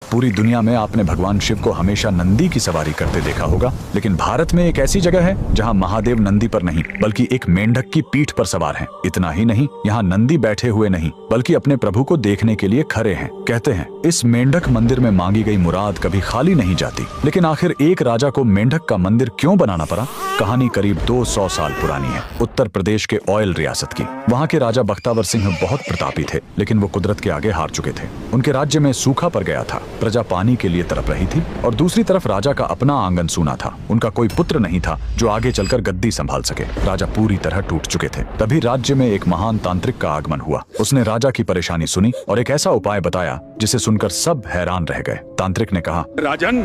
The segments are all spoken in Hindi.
पूरी दुनिया में आपने भगवान शिव को हमेशा नंदी की सवारी करते देखा होगा, लेकिन भारत में एक ऐसी जगह है जहां महादेव नंदी पर नहीं बल्कि एक मेंढक की पीठ पर सवार हैं। इतना ही नहीं, यहाँ नंदी बैठे हुए नहीं बल्कि अपने प्रभु को देखने के लिए खड़े हैं। कहते हैं इस मेंढक मंदिर में मांगी गई मुराद कभी खाली नहीं जाती। लेकिन आखिर एक राजा को मेंढक का मंदिर क्यों बनाना पड़ा? कहानी करीब 200 साल पुरानी है, उत्तर प्रदेश के ऑयल रियासत की। वहाँ के राजा बख्तावर सिंह बहुत प्रतापी थे, लेकिन वो कुदरत के आगे हार चुके थे। उनके राज्य में सूखा पड़ गया था, प्रजा पानी के लिए तड़प रही थी और दूसरी तरफ राजा का अपना आंगन सूना था। उनका कोई पुत्र नहीं था जो आगे चलकर गद्दी संभाल सके। राजा पूरी तरह टूट चुके थे। तभी राज्य में एक महान तांत्रिक का आगमन हुआ। उसने राजा की परेशानी सुनी और एक ऐसा उपाय बताया जिसे सुनकर सब हैरान रह गए। तांत्रिक ने कहा, राजन,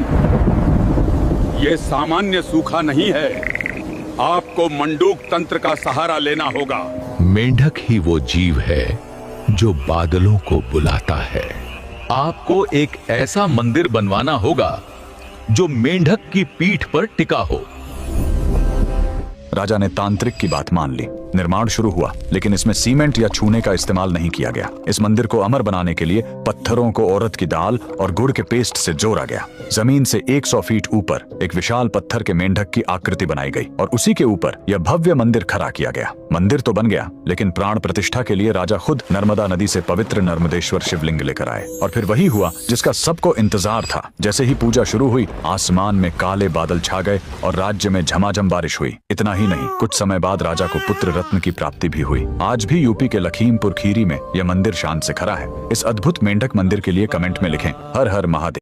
ये सामान्य सूखा नहीं है, आपको मंडूक तंत्र का सहारा लेना होगा। मेंढक ही वो जीव है जो बादलों को बुलाता है। आपको एक ऐसा मंदिर बनवाना होगा जो मेंढक की पीठ पर टिका हो। राजा ने तांत्रिक की बात मान ली। निर्माण शुरू हुआ, लेकिन इसमें सीमेंट या चूने का इस्तेमाल नहीं किया गया। इस मंदिर को अमर बनाने के लिए पत्थरों को औरत की दाल और गुड़ के पेस्ट से जोड़ा गया। जमीन से 100 फीट ऊपर एक विशाल पत्थर के मेंढक की आकृति बनाई गई और उसी के ऊपर यह भव्य मंदिर खड़ा किया गया। मंदिर तो बन गया, लेकिन प्राण प्रतिष्ठा के लिए राजा खुद नर्मदा नदी से पवित्र नर्मदेश्वर शिवलिंग लेकर आए। और फिर वही हुआ जिसका सबको इंतजार था। जैसे ही पूजा शुरू हुई, आसमान में काले बादल छा गए और राज्य में झमाझम बारिश हुई। इतना ही नहीं, कुछ समय बाद राजा को पुत्र रत्न की प्राप्ति भी हुई। आज भी यूपी के लखीमपुर खीरी में यह मंदिर शान से खड़ा है। इस अद्भुत मेंढक मंदिर के लिए कमेंट में लिखें, हर हर महादेव।